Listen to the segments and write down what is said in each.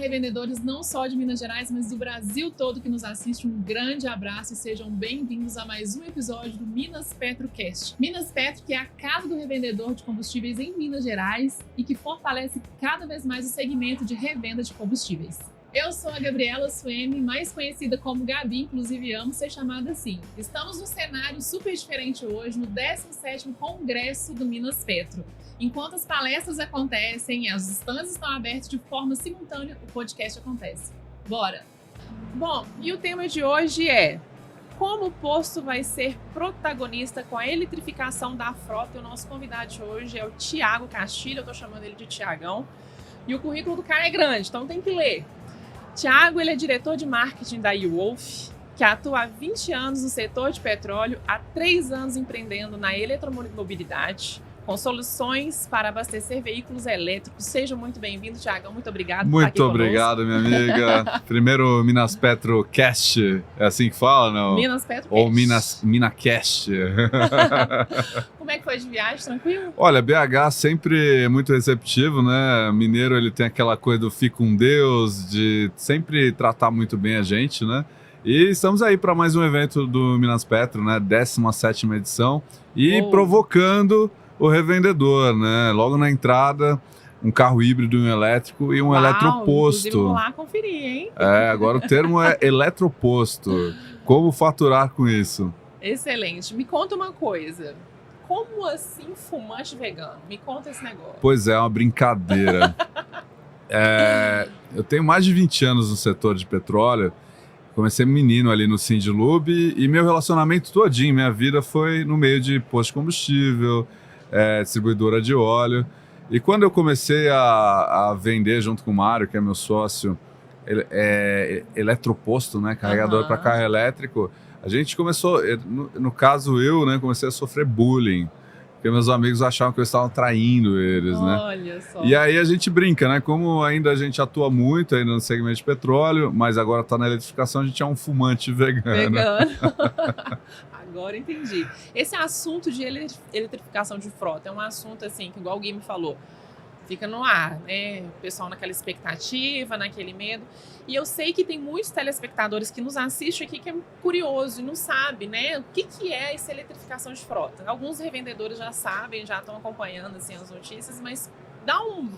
revendedores não só de Minas Gerais, mas do Brasil todo que nos assiste. Um grande abraço e sejam bem-vindos a mais um episódio do Minas PetroCast. Minas Petro, que é a casa do revendedor de combustíveis em Minas Gerais e que fortalece cada vez mais o segmento de revenda de combustíveis. Eu sou a Gabriela Suemi, mais conhecida como Gabi, inclusive amo ser chamada assim. Estamos num cenário super diferente hoje, no 17º Congresso do Minas Petro. Enquanto as palestras acontecem e as stands estão abertas de forma simultânea, o podcast acontece. Bora! Bom, e o tema de hoje é: como o posto vai ser protagonista com a eletrificação da frota? E o nosso convidado de hoje é o Thiago Castilho, eu tô chamando ele de Thiagão. E o currículo do cara é grande, então tem que ler. Thiago, ele é diretor de marketing da eWolf, que atua há 20 anos no setor de petróleo, há 3 anos empreendendo na eletromobilidade, com soluções para abastecer veículos elétricos. Seja muito bem-vindo, Thiago. Muito obrigado por estar aqui conosco. Muito obrigado, minha amiga. Primeiro Minas Petro Cast, é assim que fala, não? Minas Petro Cast. Ou Minacast. Como é que foi de viagem? Tranquilo? Olha, BH sempre é muito receptivo, né? Mineiro, ele tem aquela coisa do fica com Deus, de sempre tratar muito bem a gente, né? E estamos aí para mais um evento do Minas Petro, né? 17ª edição. E provocando o revendedor, né? Logo na entrada, um carro híbrido e um elétrico e um eletroposto. Inclusive, vamos lá conferir, hein? Agora o termo é eletroposto. Como faturar com isso? Excelente. Me conta uma coisa. Como assim fumante vegano? Me conta esse negócio. Pois é uma brincadeira. Eu tenho mais de 20 anos no setor de petróleo. Comecei menino ali no Sindilub e meu relacionamento todinho, minha vida foi no meio de posto de combustível, distribuidora de óleo. E quando eu comecei a vender junto com o Mário, que é meu sócio, eletroposto, né, carregador para carro elétrico, a gente começou, no caso eu, né, comecei a sofrer bullying, porque meus amigos achavam que eu estava traindo eles, Olha né? só. E aí a gente brinca, né? Como ainda a gente atua muito ainda no segmento de petróleo, mas agora está na eletrificação, a gente é um fumante vegano. Agora entendi. Esse assunto de eletrificação de frota é um assunto, assim, que igual alguém me falou, fica no ar, né? O pessoal naquela expectativa, naquele medo. E eu sei que tem muitos telespectadores que nos assistem aqui que é curioso e não sabe, né? O que é essa eletrificação de frota? Alguns revendedores já sabem, já estão acompanhando assim, as notícias, mas dá um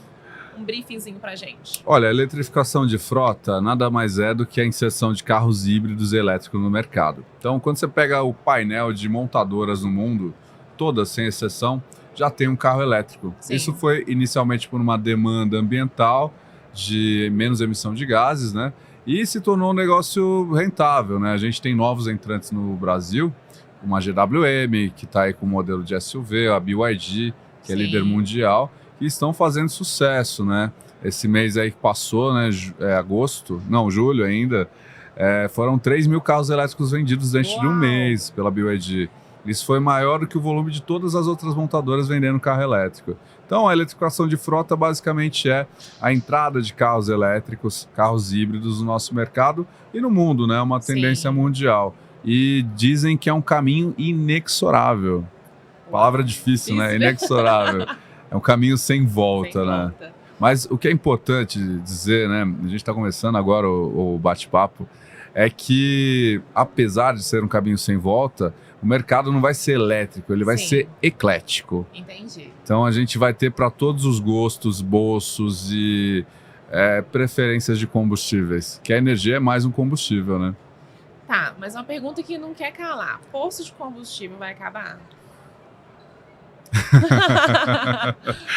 briefingzinho pra gente. Olha, a eletrificação de frota nada mais é do que a inserção de carros híbridos e elétricos no mercado. Então, quando você pega o painel de montadoras no mundo, todas sem exceção, já tem um carro elétrico. Sim. Isso foi inicialmente por uma demanda ambiental de menos emissão de gases, né? E se tornou um negócio rentável, né? A gente tem novos entrantes no Brasil, como a GWM, que está aí com o modelo de SUV, a BYD, que é líder mundial, que estão fazendo sucesso, né? Esse mês aí que passou, né? Julho ainda, foram 3 mil carros elétricos vendidos dentro de um mês pela BYD. Isso foi maior do que o volume de todas as outras montadoras vendendo carro elétrico. Então, a eletrificação de frota basicamente é a entrada de carros elétricos, carros híbridos no nosso mercado e no mundo, né? Uma tendência mundial. E dizem que é um caminho inexorável. Palavra difícil, né? Inexorável. É um caminho sem volta, né? Mas o que é importante dizer, né? A gente está começando agora o bate-papo, é que, apesar de ser um caminho sem volta, o mercado não vai ser elétrico, ele vai ser eclético. Entendi. Então a gente vai ter para todos os gostos, bolsos e preferências de combustíveis, que a energia é mais um combustível, né? Tá, mas uma pergunta que não quer calar. Posto de combustível vai acabar?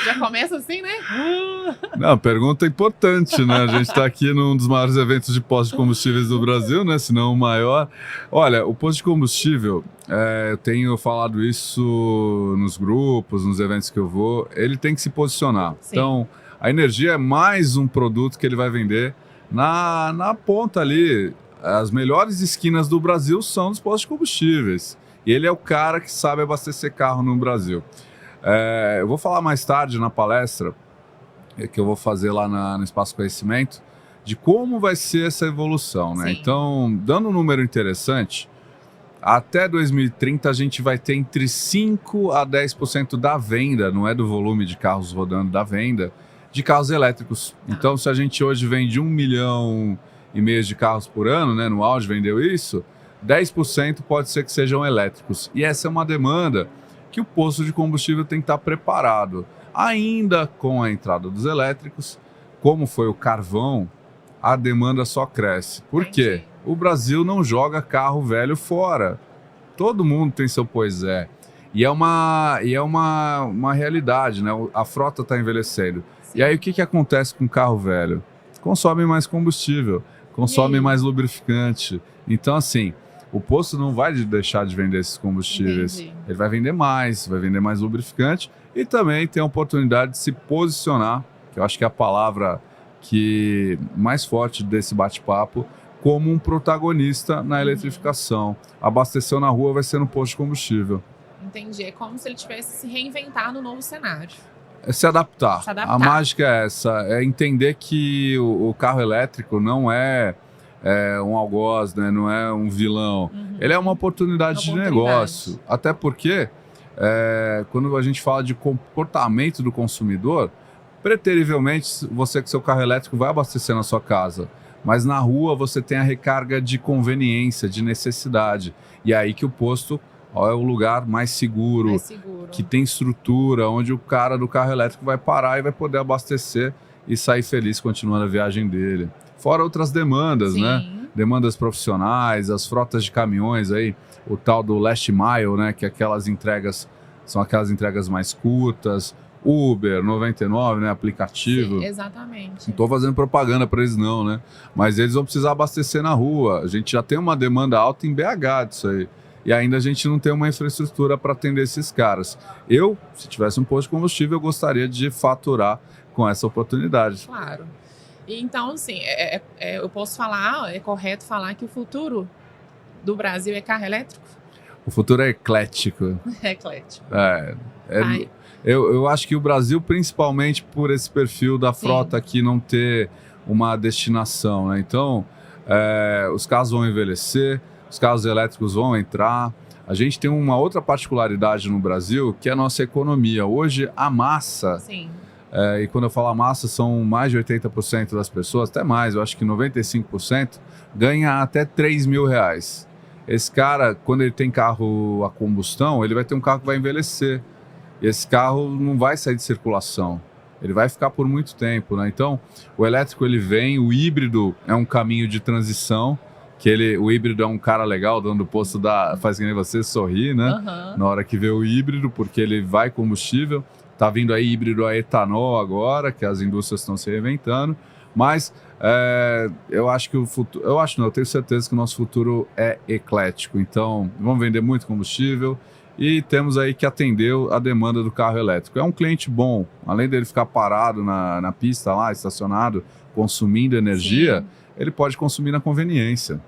Já começa assim, né? Não, pergunta importante, né? A gente está aqui num dos maiores eventos de postos de combustíveis do Brasil, né? Se não o maior. Olha, o posto de combustível, eu tenho falado isso nos grupos, nos eventos que eu vou, ele tem que se posicionar. Sim. Então, a energia é mais um produto que ele vai vender na ponta ali. As melhores esquinas do Brasil são dos postos de combustíveis. E ele é o cara que sabe abastecer carro no Brasil. Eu vou falar mais tarde na palestra, que eu vou fazer lá no Espaço Conhecimento, de como vai ser essa evolução, né? Sim. Então, dando um número interessante, até 2030 a gente vai ter entre 5% a 10% da venda, não é do volume de carros rodando, da venda, de carros elétricos. Então, se a gente hoje vende 1,5 milhão de carros por ano, né, no auge vendeu isso, 10% pode ser que sejam elétricos. E essa é uma demanda que o posto de combustível tem que estar preparado. Ainda com a entrada dos elétricos, como foi o carvão, a demanda só cresce. Por quê? O Brasil não joga carro velho fora. Todo mundo tem seu pois é. E é uma realidade, né? A frota está envelhecendo. Sim. E aí o que acontece com o carro velho? Consome mais combustível, consome mais lubrificante. Então, assim, o posto não vai deixar de vender esses combustíveis. Entendi. Ele vai vender mais lubrificante e também tem a oportunidade de se posicionar, que eu acho que é a palavra que mais forte desse bate-papo, como um protagonista na eletrificação. Abasteceu na rua vai ser no posto de combustível. Entendi. É como se ele tivesse se reinventar no novo cenário. É se adaptar. A mágica é essa, é entender que o carro elétrico não é um algoz, né? Não é um vilão. Ele é uma oportunidade de negócio. Até porque, quando a gente fala de comportamento do consumidor, preterivelmente você com seu carro elétrico vai abastecer na sua casa. Mas na rua você tem a recarga de conveniência, de necessidade. E é aí que o posto é o lugar mais seguro, que tem estrutura, onde o cara do carro elétrico vai parar e vai poder abastecer e sair feliz continuando a viagem dele. Fora outras demandas, Sim. né? Demandas profissionais, as frotas de caminhões aí, o tal do last mile, né? Que são aquelas entregas mais curtas. Uber, 99, né? Aplicativo. Sim, exatamente. Não estou fazendo propaganda para eles não, né? Mas eles vão precisar abastecer na rua. A gente já tem uma demanda alta em BH disso aí. E ainda a gente não tem uma infraestrutura para atender esses caras. Eu, se tivesse um posto de combustível, eu gostaria de faturar com essa oportunidade. Claro. Então, assim, eu posso falar, é correto falar que o futuro do Brasil é carro elétrico? O futuro é eclético. É eclético. Eu acho que o Brasil, principalmente por esse perfil da frota aqui não ter uma destinação, né? Então, os carros vão envelhecer, os carros elétricos vão entrar. A gente tem uma outra particularidade no Brasil, que é a nossa economia. Hoje, a massa, e quando eu falo a massa, são mais de 80% das pessoas, até mais, eu acho que 95%, ganha até R$3.000. Esse cara, quando ele tem carro a combustão, ele vai ter um carro que vai envelhecer. E esse carro não vai sair de circulação. Ele vai ficar por muito tempo, né? Então, o elétrico ele vem, o híbrido é um caminho de transição, o híbrido é um cara legal, o dono do posto faz que nem você sorrir, né? Na hora que vê o híbrido, porque ele vai combustível. Tá vindo aí híbrido a etanol agora, que as indústrias estão se reinventando. Mas eu acho que eu tenho certeza que o nosso futuro é eclético. Então, vamos vender muito combustível e temos aí que atender a demanda do carro elétrico. É um cliente bom, além dele ficar parado na pista lá, estacionado, consumindo energia, ele pode consumir na conveniência.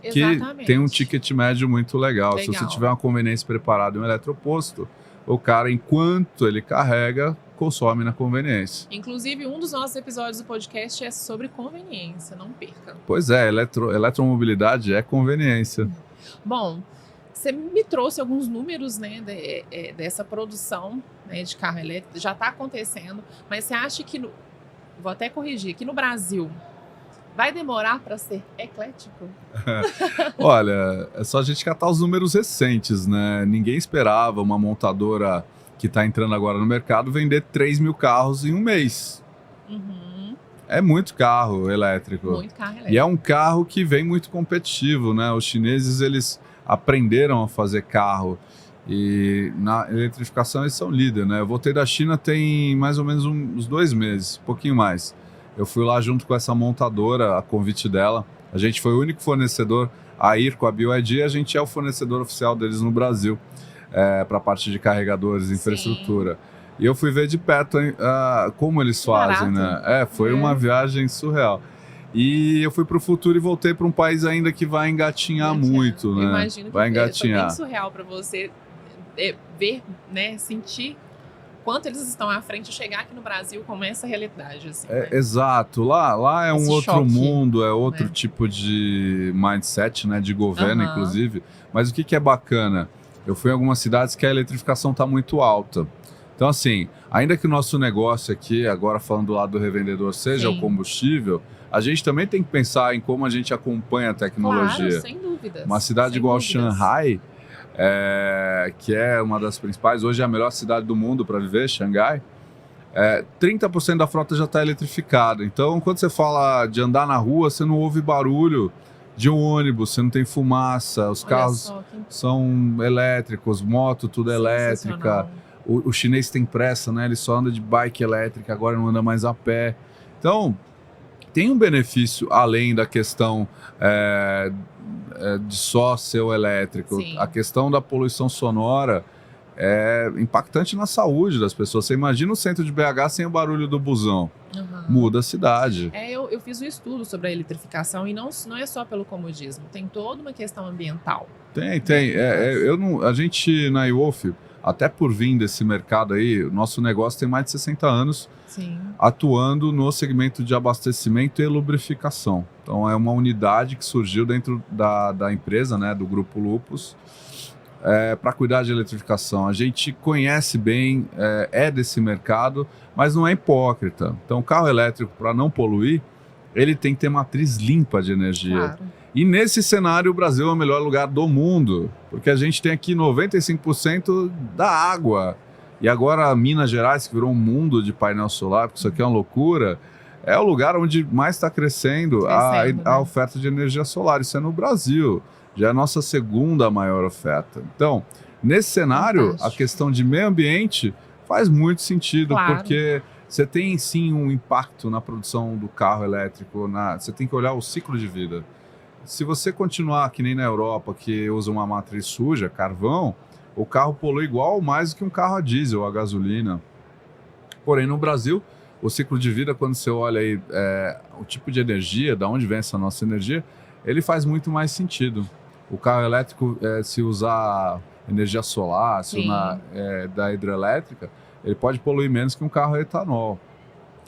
Exatamente. Que tem um ticket médio muito legal. Se você tiver uma conveniência preparada em um eletroposto, o cara, enquanto ele carrega, consome na conveniência. Inclusive, um dos nossos episódios do podcast é sobre conveniência, não perca. Pois é, eletromobilidade é conveniência. Bom, você me trouxe alguns números, né, dessa produção, né, de carro elétrico, já está acontecendo, mas você acha que, vou até corrigir, que no Brasil vai demorar para ser eclético? Olha, é só a gente catar os números recentes, né? Ninguém esperava uma montadora que está entrando agora no mercado vender 3.000 carros em um mês. É muito carro elétrico. Muito carro elétrico. E é um carro que vem muito competitivo, né? Os chineses, eles aprenderam a fazer carro e na eletrificação eles são líder, né? Eu voltei da China tem mais ou menos uns 2 meses, um pouquinho mais. Eu fui lá junto com essa montadora, a convite dela. A gente foi o único fornecedor a ir com a BYD, a gente é o fornecedor oficial deles no Brasil, para a parte de carregadores, infraestrutura. E eu fui ver de perto como eles fazem, né? Foi uma viagem surreal. E eu fui para o futuro e voltei para um país ainda que vai engatinhar muito, né? Imagino que vai engatinhar. É bem surreal para você ver, né, sentir quanto eles estão à frente, chegar aqui no Brasil com essa realidade. Assim, né? Exato. Lá é esse um outro choque, mundo, é outro tipo de mindset, né, de governo, inclusive. Mas o que é bacana? Eu fui em algumas cidades que a eletrificação está muito alta. Então, assim, ainda que o nosso negócio aqui, agora falando do lado do revendedor, seja Sim. o combustível, a gente também tem que pensar em como a gente acompanha a tecnologia. Claro, sem dúvidas. Uma cidade sem igual dúvidas. Shanghai, que é uma das principais, hoje é a melhor cidade do mundo para viver, Xangai, 30% da frota já está eletrificada. Então, quando você fala de andar na rua, você não ouve barulho de um ônibus, você não tem fumaça, os carros são elétricos, moto tudo elétrica. O chinês tem pressa, né? Ele só anda de bike elétrica, agora não anda mais a pé. Então, tem um benefício além da questão de só ser o elétrico. Sim. A questão da poluição sonora é impactante na saúde das pessoas. Você imagina o centro de BH sem o barulho do busão. Muda a cidade. Eu fiz um estudo sobre a eletrificação e não é só pelo comodismo, tem toda uma questão ambiental. Tem. A gente, na iWolf, até por vir desse mercado aí, o nosso negócio tem mais de 60 anos. Sim. Atuando no segmento de abastecimento e lubrificação. Então, é uma unidade que surgiu dentro da empresa, né, do Grupo Lupus, para cuidar de eletrificação. A gente conhece bem, desse mercado, mas não é hipócrita. Então, o carro elétrico, para não poluir, ele tem que ter matriz limpa de energia. Claro. E nesse cenário, o Brasil é o melhor lugar do mundo, porque a gente tem aqui 95% da água. E agora, Minas Gerais, que virou um mundo de painel solar, porque isso aqui é uma loucura, é o lugar onde mais está crescendo a oferta de energia solar. Isso é no Brasil. Já é a nossa segunda maior oferta. Então, nesse cenário, a questão de meio ambiente faz muito sentido, claro. Porque você tem sim um impacto na produção do carro elétrico, você tem que olhar o ciclo de vida. Se você continuar que nem na Europa, que usa uma matriz suja, carvão, o carro polui igual ou mais do que um carro a diesel, a gasolina. Porém, no Brasil, o ciclo de vida, quando você olha aí o tipo de energia, de onde vem essa nossa energia, ele faz muito mais sentido. O carro elétrico, se usar energia solar, se usar da hidrelétrica, ele pode poluir menos que um carro a etanol.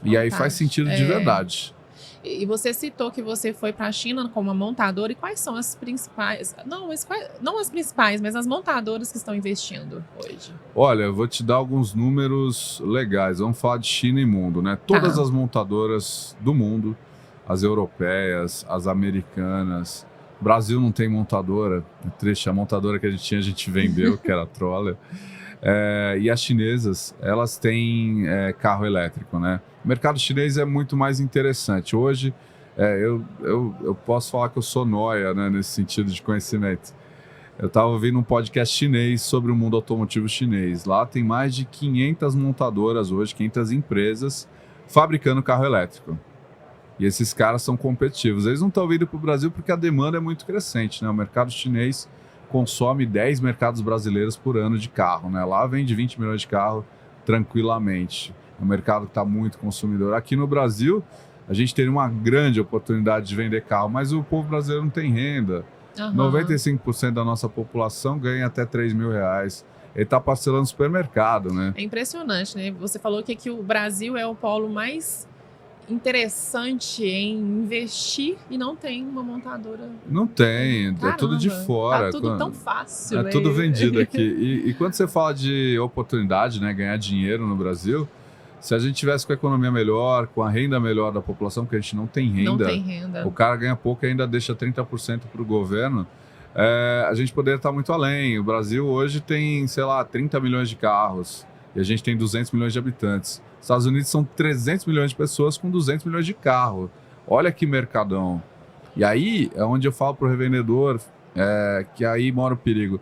E aí faz sentido de verdade. E você citou que você foi para a China como uma montadora. E quais são as principais... Não as principais, mas as montadoras que estão investindo hoje? Olha, eu vou te dar alguns números legais. Vamos falar de China e mundo, né? Todas as montadoras do mundo, as europeias, as americanas. O Brasil não tem montadora. É triste, a montadora que a gente vendeu, que era a Troller. E as chinesas, elas têm carro elétrico, né? O mercado chinês é muito mais interessante. Hoje, eu posso falar que eu sou nóia, né, nesse sentido de conhecimento. Eu estava ouvindo um podcast chinês sobre o mundo automotivo chinês. Lá tem mais de 500 montadoras hoje, 500 empresas fabricando carro elétrico. E esses caras são competitivos. Eles não estão vindo para o Brasil porque a demanda é muito crescente, né? O mercado chinês consome 10 mercados brasileiros por ano de carro, né? Lá vende 20 milhões de carros tranquilamente. É um mercado que está muito consumidor. Aqui no Brasil, a gente teria uma grande oportunidade de vender carro, mas o povo brasileiro não tem renda. 95% da nossa população ganha até R$3.000. Ele está parcelando no supermercado, né? É impressionante, né? Você falou que o Brasil é o polo mais interessante em investir e não tem uma montadora. Não tem, é tudo de fora. Tá tudo tão fácil, né? É tudo vendido aqui. E quando você fala de oportunidade, né, ganhar dinheiro no Brasil, se a gente tivesse com a economia melhor, com a renda melhor da população, porque a gente não tem renda, o cara ganha pouco e ainda deixa 30% para o governo, a gente poderia estar muito além. O Brasil hoje tem, sei lá, 30 milhões de carros e a gente tem 200 milhões de habitantes. Os Estados Unidos são 300 milhões de pessoas com 200 milhões de carros. Olha que mercadão. E aí é onde eu falo para o revendedor que aí mora o perigo.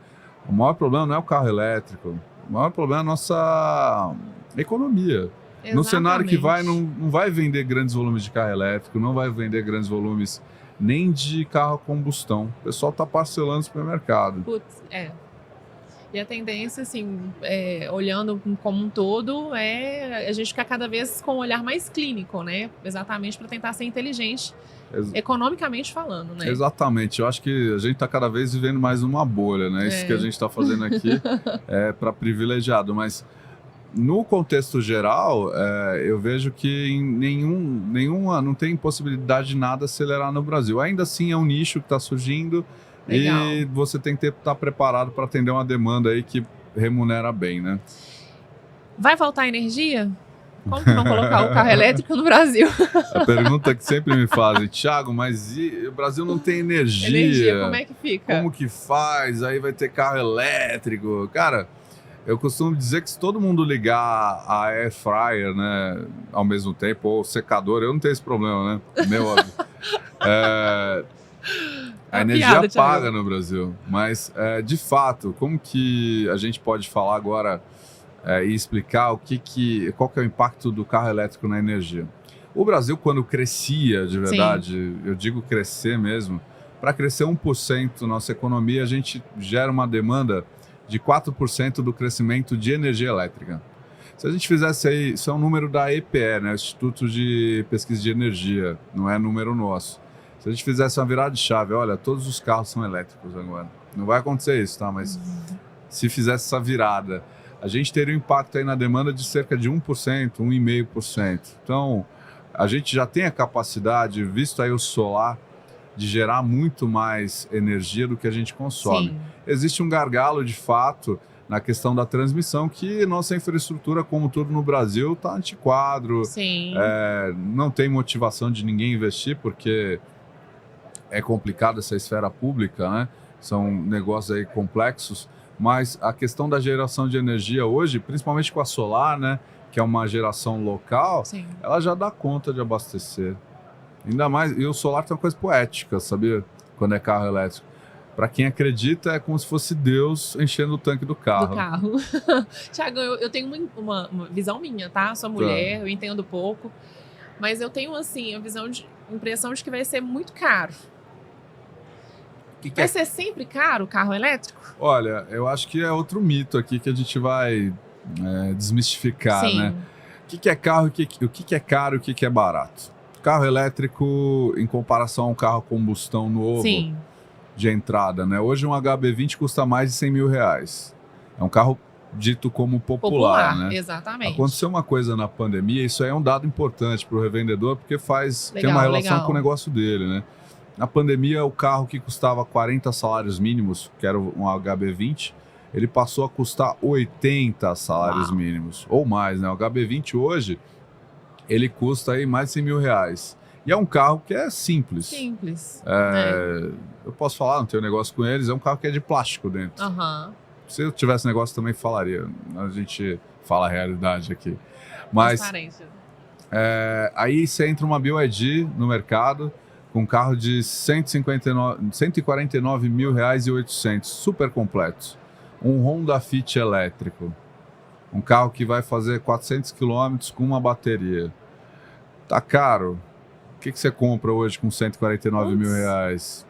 O maior problema não é o carro elétrico. O maior problema é a nossa economia. Exatamente. No cenário que não vai vender grandes volumes de carro elétrico, não vai vender grandes volumes nem de carro a combustão. O pessoal está parcelando no supermercado. E a tendência, assim, olhando como um todo, a gente ficar cada vez com um olhar mais clínico, né? Exatamente para tentar ser inteligente, economicamente falando, né? Exatamente. Eu acho que a gente está cada vez vivendo mais numa bolha, né? Isso que a gente está fazendo aqui é para privilegiado. Mas, no contexto geral, eu vejo que nenhuma não tem possibilidade de nada acelerar no Brasil. Ainda assim, é um nicho que está surgindo. Legal. E você tem que estar preparado para atender uma demanda aí que remunera bem, né? Vai faltar energia? Como que vão colocar o carro elétrico no Brasil? A pergunta que sempre me fazem, Thiago, mas o Brasil não tem energia. Energia, como é que fica? Como que faz? Aí vai ter carro elétrico. Cara, eu costumo dizer que se todo mundo ligar a air fryer, né, ao mesmo tempo, ou secador, eu não tenho esse problema, né? Meu óbvio. A energia paga no Brasil. Mas, de fato, como que a gente pode falar agora e explicar qual que é o impacto do carro elétrico na energia? O Brasil, quando crescia de verdade, sim, eu digo crescer mesmo, para crescer 1% nossa economia, a gente gera uma demanda de 4% do crescimento de energia elétrica. Se a gente fizesse aí, isso é um número da EPE, né, Instituto de Pesquisa de Energia, não é número nosso. Se a gente fizesse uma virada de chave, olha, todos os carros são elétricos agora. Não vai acontecer isso, tá? Mas se fizesse essa virada, a gente teria um impacto aí na demanda de cerca de 1%, 1,5%. Então, a gente já tem a capacidade, visto aí o solar, de gerar muito mais energia do que a gente consome. Sim. Existe um gargalo, de fato, na questão da transmissão, que nossa infraestrutura, como tudo no Brasil, está antiquado. Sim. Não tem motivação de ninguém investir, porque é complicado essa esfera pública, né? São negócios aí complexos. Mas a questão da geração de energia hoje, principalmente com a solar, né, que é uma geração local, sim, ela já dá conta de abastecer. Ainda mais, e o solar tem uma coisa poética, sabia? Quando é carro elétrico. Para quem acredita, é como se fosse Deus enchendo o tanque do carro. Thiago, eu tenho uma visão minha, tá? Sou mulher, eu entendo pouco, mas eu tenho, assim, a impressão de que vai ser muito caro. Vai ser sempre caro o carro elétrico? Olha, eu acho que é outro mito aqui que a gente vai desmistificar, sim, né? O que é carro, o que é caro e o que é barato? Carro elétrico, em comparação a um carro a combustão novo, sim, de entrada, né? Hoje um HB20 custa mais de 100 mil reais. É um carro dito como popular, né? Exatamente. Aconteceu uma coisa na pandemia, isso aí é um dado importante para o revendedor, porque tem uma relação com o negócio dele, né? Na pandemia, o carro que custava 40 salários mínimos, que era um HB20, ele passou a custar 80 salários mínimos, ou mais, né? O HB20 hoje, ele custa aí mais de 100 mil reais. E é um carro que é simples. Simples. Eu posso falar, não tenho negócio com eles, é um carro que é de plástico dentro. Uhum. Se eu tivesse negócio, também falaria. A gente fala a realidade aqui. Mas aí você entra uma BYD no mercado, com um carro de 149 mil reais e 800, super completo. Um Honda Fit elétrico. Um carro que vai fazer 400 quilômetros com uma bateria. Tá caro. O que você compra hoje com 149 mil reais?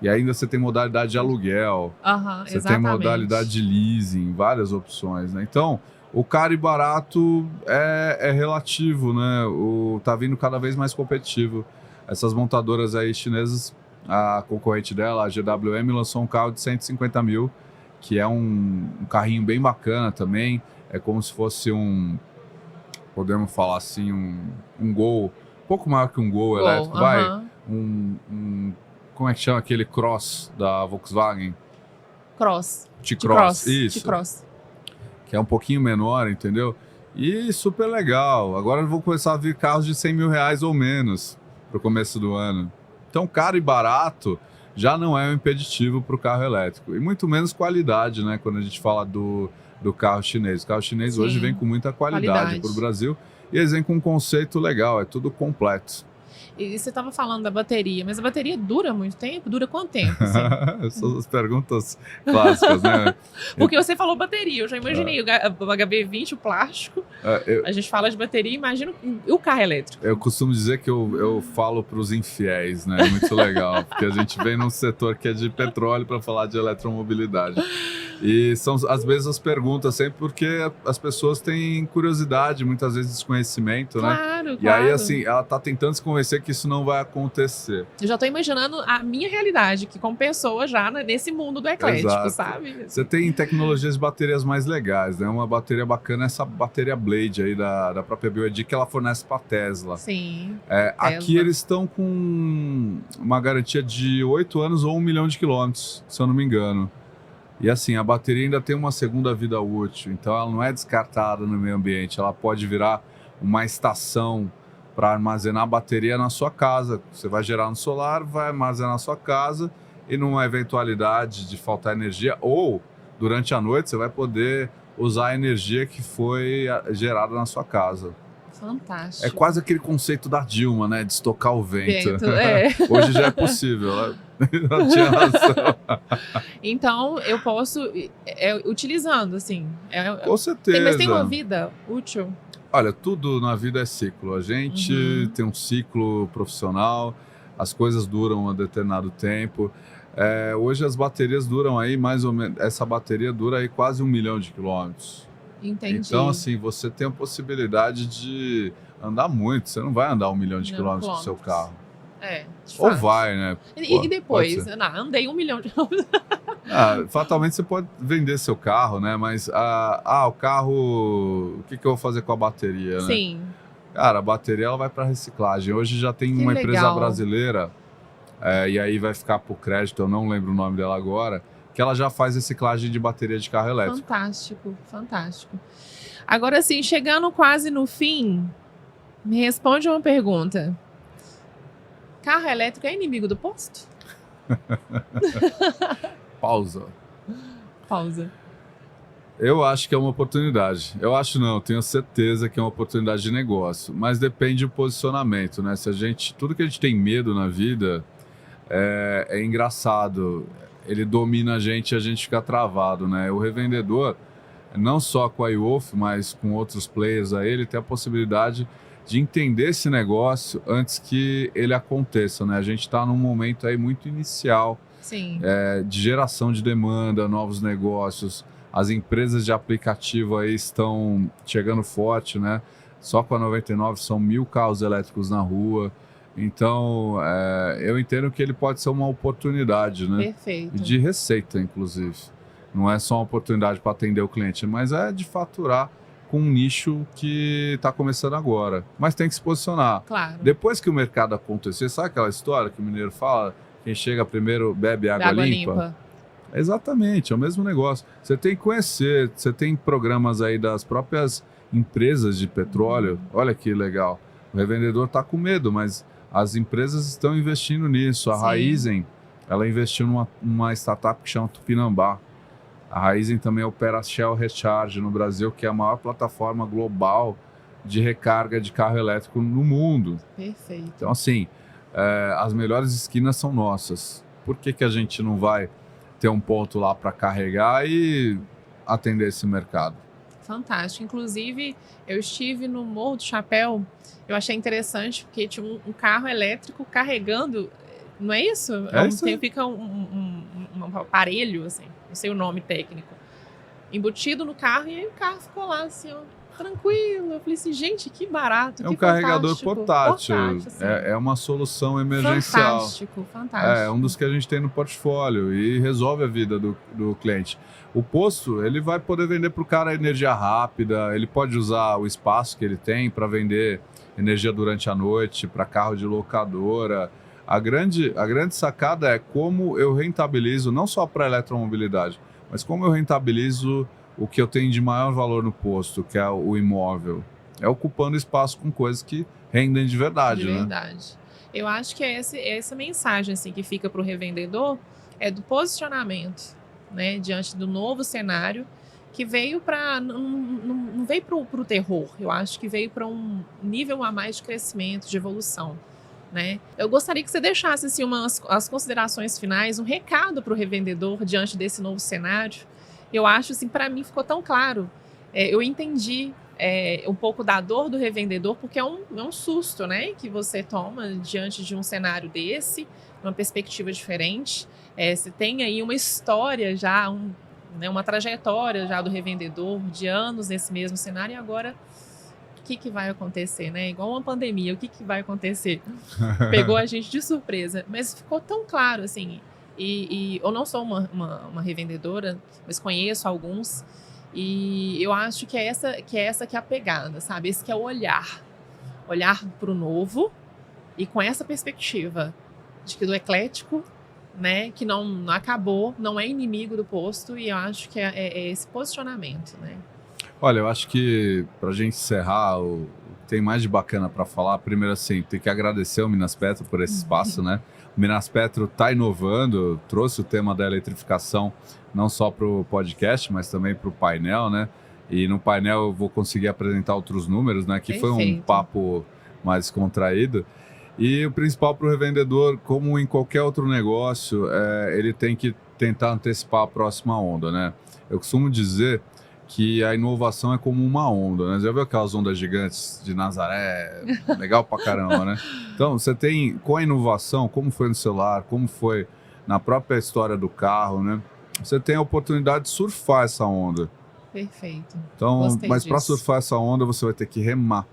E ainda você tem modalidade de aluguel. Você tem modalidade de leasing, várias opções, né? Então, o caro e barato é relativo, né? Tá vindo cada vez mais competitivo. Essas montadoras aí chinesas, a concorrente dela, a GWM, lançou um carro de 150 mil, que é um carrinho bem bacana também. É como se fosse podemos falar assim, um Gol, um pouco maior que um Gol elétrico, vai? Como é que chama aquele Cross da Volkswagen? T-Cross, isso. T-Cross. Que é um pouquinho menor, entendeu? E super legal. Agora vão começar a vir carros de 100 mil reais ou menos para o começo do ano. Então, caro e barato já não é um impeditivo para o carro elétrico. E muito menos qualidade, né? Quando a gente fala do carro chinês. O carro chinês, sim, hoje vem com muita qualidade para o Brasil. E eles vêm com um conceito legal, é tudo completo. E você estava falando da bateria, mas a bateria dura muito tempo? Dura quanto tempo? Assim? Essas as perguntas clássicas, né? Porque você falou bateria, eu já imaginei o HB20, o plástico. A gente fala de bateria, imagina o carro elétrico. Eu costumo dizer que eu falo para os infiéis, né? Muito legal, porque a gente vem num setor que é de petróleo para falar de eletromobilidade. E são as mesmas perguntas sempre, porque as pessoas têm curiosidade, muitas vezes desconhecimento, né? Claro. E aí, assim, ela tá tentando se convencer que isso não vai acontecer. Eu já tô imaginando a minha realidade, que como pessoa já nesse mundo do eclético, exato, sabe? Você tem tecnologias de baterias mais legais, né? Uma bateria bacana é essa bateria Blade aí da própria BYD, que ela fornece para Tesla. Sim. Aqui eles estão com uma garantia de 8 anos ou 1 milhão de quilômetros, se eu não me engano. E assim, a bateria ainda tem uma segunda vida útil, então ela não é descartada no meio ambiente, ela pode virar uma estação para armazenar bateria na sua casa. Você vai gerar no solar, vai armazenar na sua casa e numa eventualidade de faltar energia ou durante a noite você vai poder usar a energia que foi gerada na sua casa. Fantástico. É quase aquele conceito da Dilma, né? De estocar o vento. Hoje já é possível. Ela tinha razão. Então, eu posso... utilizando, assim. Com certeza. Mas tem uma vida útil? Olha, tudo na vida é ciclo. A gente tem um ciclo profissional, as coisas duram um determinado tempo. Hoje as baterias duram aí mais ou menos... Essa bateria dura aí quase 1 milhão de quilômetros. Entendi. Então, assim, você tem a possibilidade de andar muito. Você não vai andar 1 milhão de quilômetros com o seu carro. De Ou fato. vai, né? E depois? Andei 1 milhão de quilômetros. Fatalmente você pode vender seu carro, né? Mas, o carro... O que eu vou fazer com a bateria, né? Sim. Cara, a bateria ela vai para reciclagem. Hoje já tem uma empresa brasileira, e aí vai ficar por crédito, eu não lembro o nome dela agora, que ela já faz reciclagem de bateria de carro elétrico. Fantástico, fantástico. Agora, assim, chegando quase no fim, me responde uma pergunta. Carro elétrico é inimigo do posto? Pausa. Pausa. Eu acho que é uma oportunidade. Eu acho não, tenho certeza que é uma oportunidade de negócio. Mas depende do posicionamento, né? Tudo que a gente tem medo na vida é engraçado. Ele domina a gente e a gente fica travado, né? O revendedor, não só com a iWolf, mas com outros players aí, ele tem a possibilidade de entender esse negócio antes que ele aconteça, né? A gente está num momento aí muito inicial. Sim. De geração de demanda, novos negócios. As empresas de aplicativo aí estão chegando forte, né? Só com a 99 são 1.000 carros elétricos na rua. Então, eu entendo que ele pode ser uma oportunidade, né? Perfeito. De receita, inclusive. Não é só uma oportunidade para atender o cliente, mas é de faturar com um nicho que está começando agora. Mas tem que se posicionar. Claro. Depois que o mercado acontecer, sabe aquela história que o mineiro fala? Quem chega primeiro bebe água limpa? Exatamente, é o mesmo negócio. Você tem que conhecer, você tem programas aí das próprias empresas de petróleo. Olha que legal. O revendedor está com medo, mas as empresas estão investindo nisso. A Raízen, ela investiu numa startup que chama Tupinambá. A Raízen também opera a Shell Recharge no Brasil, que é a maior plataforma global de recarga de carro elétrico no mundo. Perfeito. Então, assim, as melhores esquinas são nossas. Por que a gente não vai ter um ponto lá para carregar e atender esse mercado? Fantástico. Inclusive, eu estive no Morro do Chapéu, eu achei interessante, porque tinha um carro elétrico carregando, não é isso? Fica um aparelho, assim, não sei o nome técnico, embutido no carro, e aí o carro ficou lá, assim, ó, tranquilo. Eu falei assim, gente, que barato, que um carregador portátil assim. É uma solução emergencial. Fantástico. É um dos que a gente tem no portfólio e resolve a vida do cliente. O posto, ele vai poder vender para o cara energia rápida, ele pode usar o espaço que ele tem para vender energia durante a noite, para carro de locadora. A grande sacada é como eu rentabilizo, não só para a eletromobilidade, mas como eu rentabilizo o que eu tenho de maior valor no posto, que é o imóvel. É ocupando espaço com coisas que rendem de verdade, né? De verdade. Eu acho que é essa mensagem assim, que fica para o revendedor, é do posicionamento, né, diante do novo cenário, que veio para... Não veio para o terror, eu acho que veio para um nível a mais de crescimento, de evolução. Né? Eu gostaria que você deixasse assim, as considerações finais, um recado para o revendedor diante desse novo cenário. Eu acho, assim, para mim ficou tão claro. Eu entendi um pouco da dor do revendedor, porque é um susto, né, que você toma diante de um cenário desse, uma perspectiva diferente. Você tem aí uma história já, uma trajetória já do revendedor de anos nesse mesmo cenário, e agora o que vai acontecer, né? Igual uma pandemia, o que vai acontecer? Pegou a gente de surpresa, mas ficou tão claro, assim. E eu não sou uma revendedora, mas conheço alguns, e eu acho que é essa que é a pegada, sabe? Esse que é o olhar para o novo, e com essa perspectiva de que do eclético né, que não acabou, não é inimigo do posto, e eu acho que é esse posicionamento, né? Olha, eu acho que para a gente encerrar, o que tem mais de bacana para falar, primeiro assim, tem que agradecer ao Minas Petro por esse espaço, né? O Minas Petro está inovando, trouxe o tema da eletrificação não só para o podcast, mas também para o painel, né? E no painel eu vou conseguir apresentar outros números, né? Que Perfeito. Foi um papo mais contraído. E o principal para o revendedor, como em qualquer outro negócio, ele tem que tentar antecipar a próxima onda, né? Eu costumo dizer que a inovação é como uma onda, né? Já viu aquelas ondas gigantes de Nazaré? Legal pra caramba, né? Então, você tem, com a inovação, como foi no celular, como foi na própria história do carro, né? Você tem a oportunidade de surfar essa onda. Perfeito. Então, mas para surfar essa onda, você vai ter que remar.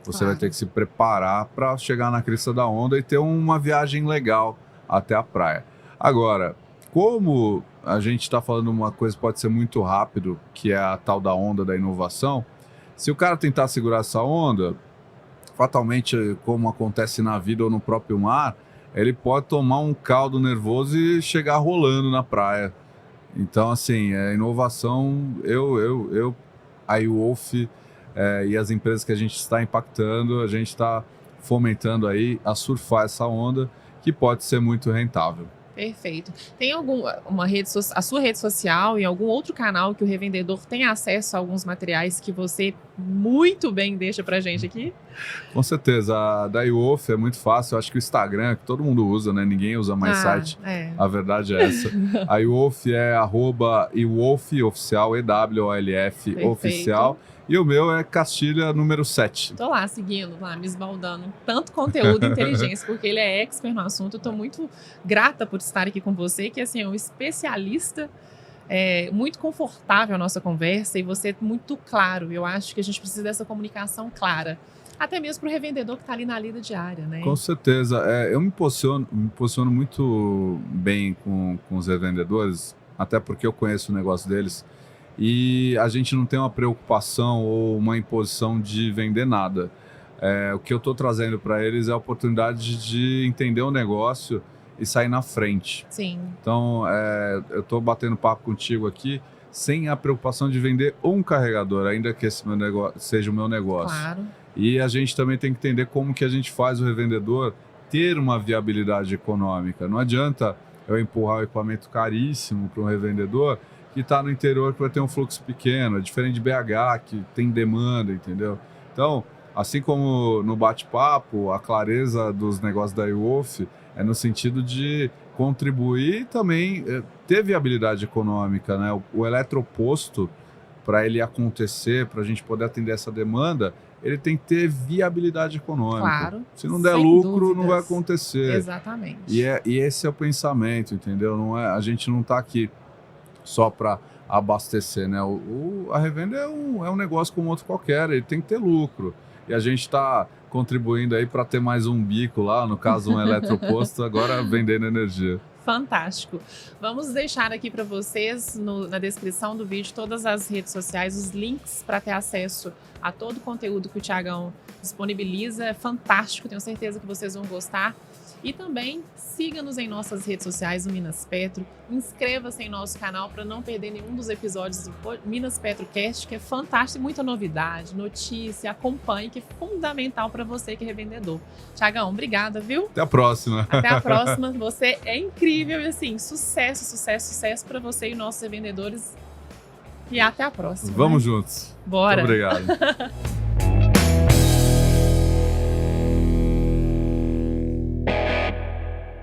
Você vai ter que se preparar para chegar na crista da onda e ter uma viagem legal até a praia. Agora, como a gente está falando uma coisa que pode ser muito rápido, que é a tal da onda da inovação, se o cara tentar segurar essa onda, fatalmente, como acontece na vida ou no próprio mar, ele pode tomar um caldo nervoso e chegar rolando na praia. Então, assim, a inovação, a iWolf e as empresas que a gente está impactando, a gente está fomentando aí a surfar essa onda, que pode ser muito rentável. Perfeito. Tem a sua rede social e algum outro canal que o revendedor tem acesso a alguns materiais que você muito bem deixa pra gente aqui? Com certeza. A da iWolf é muito fácil. Eu acho que o Instagram, que todo mundo usa, né? Ninguém usa mais site. A verdade é essa. A iWolf é @iWolfoficial, EWOLF oficial. E o meu é Castilha número 7. Tô lá seguindo, lá me esbaldando tanto conteúdo e inteligência, porque ele é expert no assunto. Eu tô muito grata por estar aqui com você, que assim, é um especialista, muito confortável a nossa conversa, e você é muito claro. Eu acho que a gente precisa dessa comunicação clara, até mesmo para o revendedor que está ali na lida diária, né? Com certeza. Eu me posiciono muito bem com os revendedores, até porque eu conheço o negócio deles. E a gente não tem uma preocupação ou uma imposição de vender nada. O que eu estou trazendo para eles é a oportunidade de entender o negócio e sair na frente. Sim. Então, eu estou batendo papo contigo aqui sem a preocupação de vender um carregador, ainda que esse seja o meu negócio. Claro. E a gente também tem que entender como que a gente faz o revendedor ter uma viabilidade econômica. Não adianta eu empurrar o equipamento caríssimo para um revendedor que está no interior, que vai ter um fluxo pequeno, é diferente de BH, que tem demanda, entendeu? Então, assim como no bate-papo, a clareza dos negócios da iWolf é no sentido de contribuir e também ter viabilidade econômica, né? O eletroposto, para ele acontecer, para a gente poder atender essa demanda, ele tem que ter viabilidade econômica. Claro. Se não der lucro, não vai acontecer. Exatamente. E esse é o pensamento, entendeu? A gente não está aqui só para abastecer, né? A revenda é um negócio como outro qualquer, ele tem que ter lucro. E a gente está contribuindo aí para ter mais um bico lá, no caso um eletroposto, agora vendendo energia. Fantástico. Vamos deixar aqui para vocês na descrição do vídeo todas as redes sociais, os links para ter acesso a todo o conteúdo que o Thiagão disponibiliza. É fantástico, tenho certeza que vocês vão gostar. E também siga-nos em nossas redes sociais, no Minas Petro. Inscreva-se em nosso canal para não perder nenhum dos episódios do Minas Petro Cast, que é fantástico, muita novidade, notícia, acompanhe, que é fundamental para você que é revendedor. Thiagão, obrigada, viu? Até a próxima. Até a próxima. Você é incrível e assim, sucesso, sucesso, sucesso para você e nossos revendedores. E até a próxima. Vamos juntos. Bora. Muito obrigado.